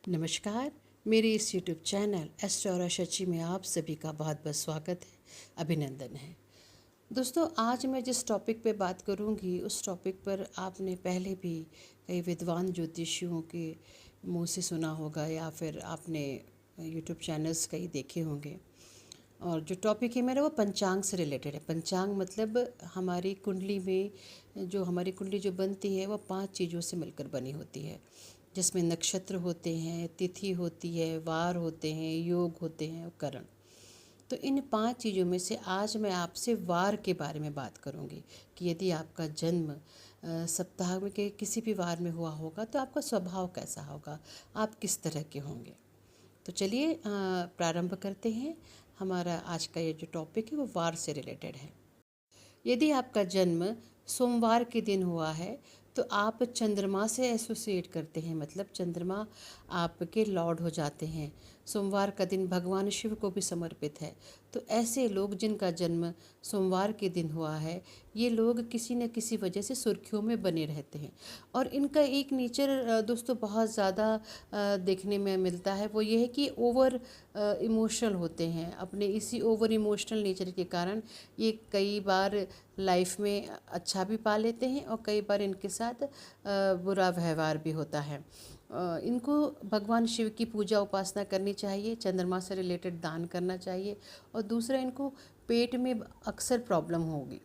नमस्कार। मेरे इस यूट्यूब चैनल एस्ट्रो और शची में आप सभी का बहुत बहुत स्वागत है, अभिनंदन है। दोस्तों, आज मैं जिस टॉपिक पे बात करूंगी उस टॉपिक पर आपने पहले भी कई विद्वान ज्योतिषियों के मुंह से सुना होगा या फिर आपने यूट्यूब चैनल्स कई देखे होंगे। और जो टॉपिक है मेरा वो पंचांग से रिलेटेड है। पंचांग मतलब हमारी कुंडली में जो हमारी कुंडली जो बनती है वो 5 चीज़ों से मिलकर बनी होती है, जिसमें नक्षत्र होते हैं, तिथि होती है, वार होते हैं, योग होते हैं और करण। तो इन 5 चीज़ों में से आज मैं आपसे वार के बारे में बात करूंगी कि यदि आपका जन्म सप्ताह में के किसी भी वार में हुआ होगा तो आपका स्वभाव कैसा होगा, आप किस तरह के होंगे। तो चलिए प्रारंभ करते हैं। हमारा आज का ये जो टॉपिक है वो वार से रिलेटेड है। यदि आपका जन्म सोमवार के दिन हुआ है तो आप चंद्रमा से एसोसिएट करते हैं, मतलब चंद्रमा आपके लॉर्ड हो जाते हैं। सोमवार का दिन भगवान शिव को भी समर्पित है। तो ऐसे लोग जिनका जन्म सोमवार के दिन हुआ है, ये लोग किसी न किसी वजह से सुर्खियों में बने रहते हैं। और इनका एक नेचर दोस्तों बहुत ज़्यादा देखने में मिलता है, वो ये है कि ओवर इमोशनल होते हैं। अपने इसी ओवर इमोशनल नेचर के कारण ये कई बार लाइफ में अच्छा भी पा लेते हैं और कई बार इनके साथ बुरा व्यवहार भी होता है। इनको भगवान शिव की पूजा उपासना करनी चाहिए, चंद्रमा से रिलेटेड दान करना चाहिए। और दूसरा, इनको पेट में अक्सर प्रॉब्लम होगी।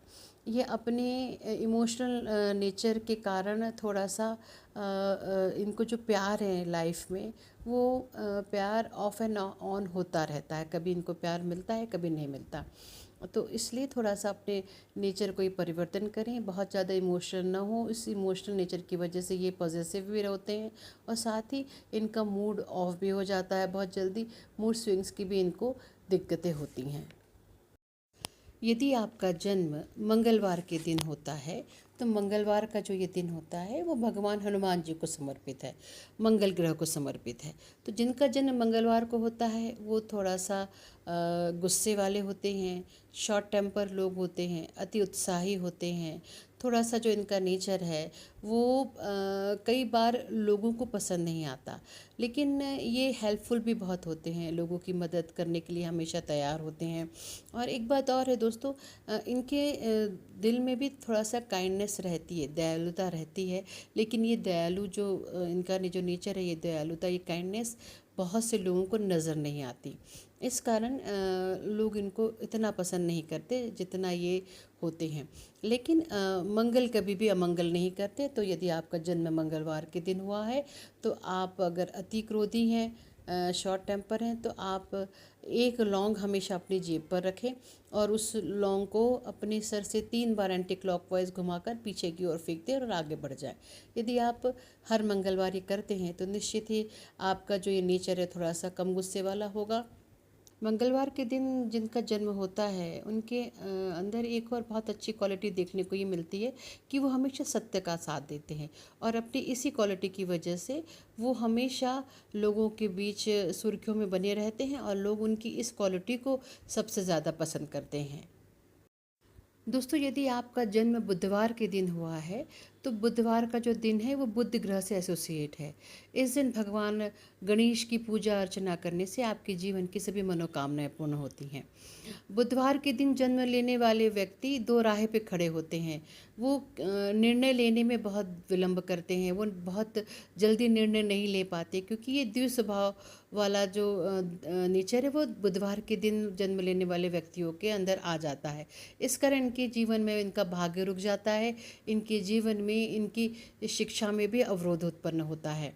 ये अपने इमोशनल नेचर के कारण थोड़ा सा इनको जो प्यार है लाइफ में वो प्यार ऑफ एंड ऑन होता रहता है। कभी इनको प्यार मिलता है, कभी नहीं मिलता। तो इसलिए थोड़ा सा अपने नेचर को ही परिवर्तन करें, बहुत ज़्यादा इमोशनल ना हो। इस इमोशनल नेचर की वजह से ये पॉजिटिव भी होते हैं और साथ ही इनका मूड ऑफ भी हो जाता है बहुत जल्दी। मूड स्विंग्स की भी इनको दिक्कतें होती हैं। यदि आपका जन्म मंगलवार के दिन होता है तो मंगलवार का जो ये दिन होता है वो भगवान हनुमान जी को समर्पित है, मंगल ग्रह को समर्पित है। तो जिनका जन्म मंगलवार को होता है वो थोड़ा सा गुस्से वाले होते हैं, शॉर्ट टेम्पर लोग होते हैं, अति उत्साही होते हैं। थोड़ा सा जो इनका नेचर है वो कई बार लोगों को पसंद नहीं आता, लेकिन ये हेल्पफुल भी बहुत होते हैं, लोगों की मदद करने के लिए हमेशा तैयार होते हैं। और एक बात और है दोस्तों, इनके दिल में भी थोड़ा सा काइंडनेस रहती है, दयालुता रहती है। लेकिन ये दयालु जो इनका जो नेचर है, ये दयालुता, ये काइंडनेस बहुत से लोगों को नज़र नहीं आती। इस कारण लोग इनको इतना पसंद नहीं करते जितना ये होते हैं। लेकिन मंगल कभी भी अमंगल नहीं करते। तो यदि आपका जन्म मंगलवार के दिन हुआ है तो आप अगर अति क्रोधी हैं, शॉर्ट टेम्पर हैं, तो आप एक लौंग हमेशा अपनी जेब पर रखें और उस लौंग को अपने सर से 3 बार एंटी क्लॉकवाइज घुमाकर पीछे की ओर फेंक दें और आगे बढ़ जाएं। यदि आप हर मंगलवार ये करते हैं तो निश्चित ही आपका जो ये नेचर है थोड़ा सा कम गुस्से वाला होगा। मंगलवार के दिन जिनका जन्म होता है उनके अंदर एक और बहुत अच्छी क्वालिटी देखने को ये मिलती है कि वो हमेशा सत्य का साथ देते हैं। और अपनी इसी क्वालिटी की वजह से वो हमेशा लोगों के बीच सुर्खियों में बने रहते हैं और लोग उनकी इस क्वालिटी को सबसे ज़्यादा पसंद करते हैं। दोस्तों, यदि आपका जन्म बुधवार के दिन हुआ है तो बुधवार का जो दिन है वो बुध ग्रह से एसोसिएट है। इस दिन भगवान गणेश की पूजा अर्चना करने से आपके जीवन की सभी मनोकामनाएं पूर्ण होती हैं। बुधवार के दिन जन्म लेने वाले व्यक्ति दो राह पे खड़े होते हैं। वो निर्णय लेने में बहुत विलंब करते हैं, वो बहुत जल्दी निर्णय नहीं ले पाते, क्योंकि ये द्वि स्वभाव वाला जो नेचर है वो बुधवार के दिन जन्म लेने वाले व्यक्तियों के अंदर आ जाता है। इस कारण इनके जीवन में इनका भाग्य रुक जाता है, इनके जीवन में इनकी शिक्षा में भी अवरोध उत्पन्न होता है।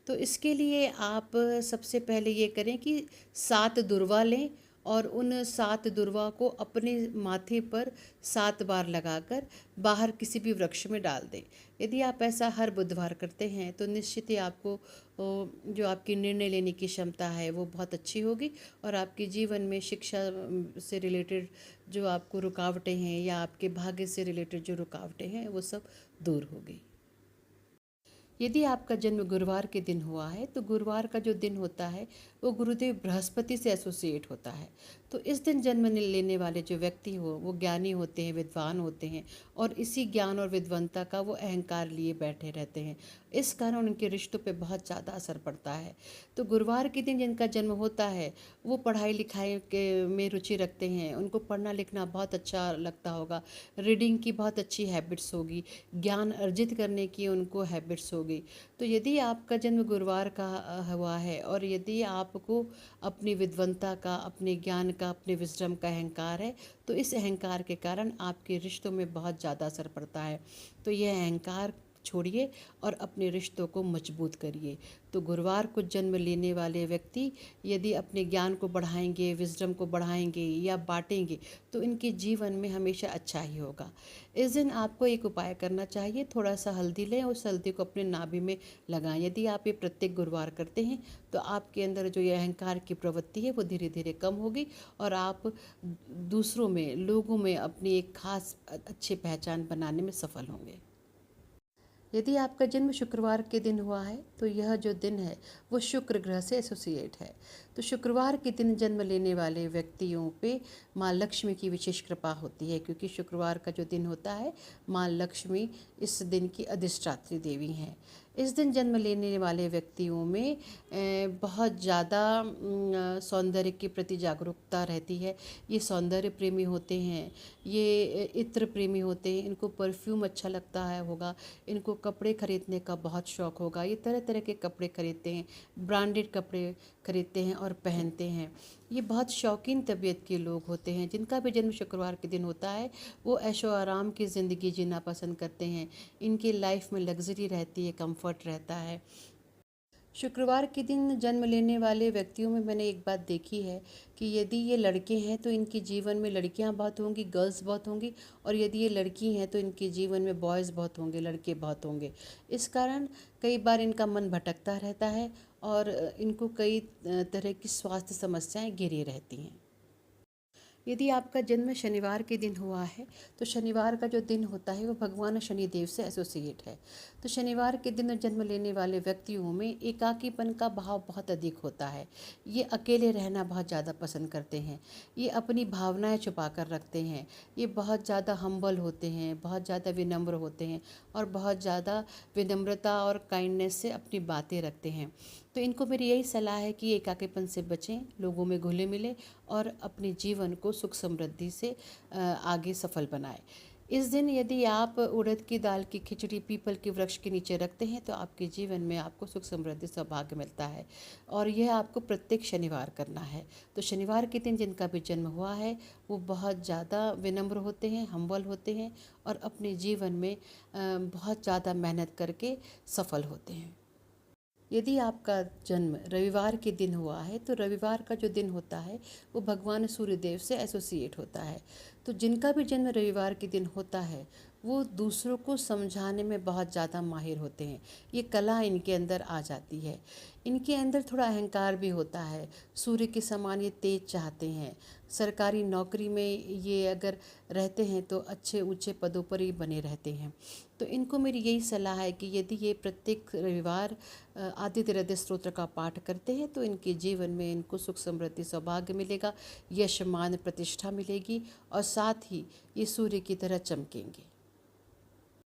तो इसके लिए आप सबसे पहले ये करें कि 7 दुर्वा लें और उन 7 दुर्वा को अपने माथे पर 7 बार लगाकर बाहर किसी भी वृक्ष में डाल दें। यदि आप ऐसा हर बुधवार करते हैं तो निश्चित ही आपको जो आपकी निर्णय लेने की क्षमता है वो बहुत अच्छी होगी और आपके जीवन में शिक्षा से रिलेटेड जो आपको रुकावटें हैं या आपके भाग्य से रिलेटेड जो रुकावटें हैं वो सब दूर होगी। यदि आपका जन्म गुरुवार के दिन हुआ है तो गुरुवार का जो दिन होता है वो गुरुदेव बृहस्पति से एसोसिएट होता है। तो इस दिन जन्म लेने वाले जो व्यक्ति हो वो ज्ञानी होते हैं, विद्वान होते हैं और इसी ज्ञान और विद्वंता का वो अहंकार लिए बैठे रहते हैं। इस कारण उनके रिश्तों पे बहुत ज़्यादा असर पड़ता है। तो गुरुवार के दिन जिनका जन्म होता है वो पढ़ाई लिखाई के में रुचि रखते हैं, उनको पढ़ना लिखना बहुत अच्छा लगता होगा, रीडिंग की बहुत अच्छी हैबिट्स होगी, ज्ञान अर्जित करने की उनको हैबिट्स होगी। तो यदि आपका जन्म गुरुवार का हुआ है और यदि आपको अपनी विद्वता का, अपने ज्ञान का, अपने विजडम का अहंकार है, तो इस अहंकार के कारण आपके रिश्तों में बहुत ज़्यादा असर पड़ता है। तो यह अहंकार छोड़िए और अपने रिश्तों को मजबूत करिए। तो गुरुवार को जन्म लेने वाले व्यक्ति यदि अपने ज्ञान को बढ़ाएंगे, विजडम को बढ़ाएंगे या बांटेंगे, तो इनके जीवन में हमेशा अच्छा ही होगा। इस दिन आपको एक उपाय करना चाहिए, थोड़ा सा हल्दी लें, उस हल्दी को अपने नाभि में लगाएं। यदि आप ये प्रत्येक गुरुवार करते हैं तो आपके अंदर जो ये अहंकार की प्रवृत्ति है वो धीरे धीरे कम होगी और आप दूसरों में, लोगों में अपनी एक खास अच्छी पहचान बनाने में सफल होंगे। यदि आपका जन्म शुक्रवार के दिन हुआ है तो यह जो दिन है वो शुक्र ग्रह से एसोसिएट है। तो शुक्रवार के दिन जन्म लेने वाले व्यक्तियों पे माँ लक्ष्मी की विशेष कृपा होती है, क्योंकि शुक्रवार का जो दिन होता है माँ लक्ष्मी इस दिन की अधिष्ठात्री देवी हैं। इस दिन जन्म लेने वाले व्यक्तियों में बहुत ज़्यादा सौंदर्य के प्रति जागरूकता रहती है। ये सौंदर्य प्रेमी होते हैं, ये इत्र प्रेमी होते हैं, इनको परफ्यूम अच्छा लगता है होगा, इनको कपड़े खरीदने का बहुत शौक़ होगा, ये तरह तरह के कपड़े खरीदते हैं, ब्रांडेड कपड़े खरीदते हैं और पहनते हैं। ये बहुत शौकीन तबीयत के लोग होते हैं। जिनका भी जन्म शुक्रवार के दिन होता है वो ऐशो आराम की ज़िंदगी जीना पसंद करते हैं। इनकी लाइफ में लग्जरी रहती है, कंफर्ट रहता है। शुक्रवार के दिन जन्म लेने वाले व्यक्तियों में मैंने एक बात देखी है कि यदि ये लड़के हैं तो इनके जीवन में लड़कियां बहुत होंगी, गर्ल्स बहुत होंगी, और यदि ये लड़की हैं तो इनके जीवन में बॉयज़ बहुत होंगे, लड़के बहुत होंगे। इस कारण कई बार इनका मन भटकता रहता है और इनको कई तरह की स्वास्थ्य समस्याएं घिरी रहती हैं। यदि आपका जन्म शनिवार के दिन हुआ है तो शनिवार का जो दिन होता है वो भगवान शनिदेव से एसोसिएट है। तो शनिवार के दिन जन्म लेने वाले व्यक्तियों में एकाकीपन का भाव बहुत अधिक होता है। ये अकेले रहना बहुत ज़्यादा पसंद करते हैं, ये अपनी भावनाएं छुपा कर रखते हैं, ये बहुत ज़्यादा हम्बल होते हैं, बहुत ज़्यादा विनम्र होते हैं और बहुत ज़्यादा विनम्रता और काइंडनेस से अपनी बातें रखते हैं। तो इनको मेरी यही सलाह है कि एकाकीपन से बचें, लोगों में घुले मिले और अपने जीवन को सुख समृद्धि से आगे सफल बनाएं। इस दिन यदि आप उड़द की दाल की खिचड़ी पीपल के वृक्ष के नीचे रखते हैं तो आपके जीवन में आपको सुख समृद्धि सौभाग्य मिलता है, और यह आपको प्रत्येक शनिवार करना है। तो शनिवार के दिन जिनका भी जन्म हुआ है वो बहुत ज़्यादा विनम्र होते हैं, हम्बल होते हैं और अपने जीवन में बहुत ज़्यादा मेहनत करके सफल होते हैं। यदि आपका जन्म रविवार के दिन हुआ है तो रविवार का जो दिन होता है वो भगवान सूर्यदेव से एसोसिएट होता है। तो जिनका भी जन्म रविवार के दिन होता है वो दूसरों को समझाने में बहुत ज़्यादा माहिर होते हैं। ये कला इनके अंदर आ जाती है। इनके अंदर थोड़ा अहंकार भी होता है, सूर्य के समान ये तेज चाहते हैं। सरकारी नौकरी में ये अगर रहते हैं तो अच्छे ऊंचे पदों पर ही बने रहते हैं। तो इनको मेरी यही सलाह है कि यदि ये प्रत्येक रविवार आदित्य हृदय स्तोत्र का पाठ करते हैं तो इनके जीवन में इनको सुख समृद्धि सौभाग्य मिलेगा, यश मान प्रतिष्ठा मिलेगी और साथ ही ये सूर्य की तरह चमकेंगे।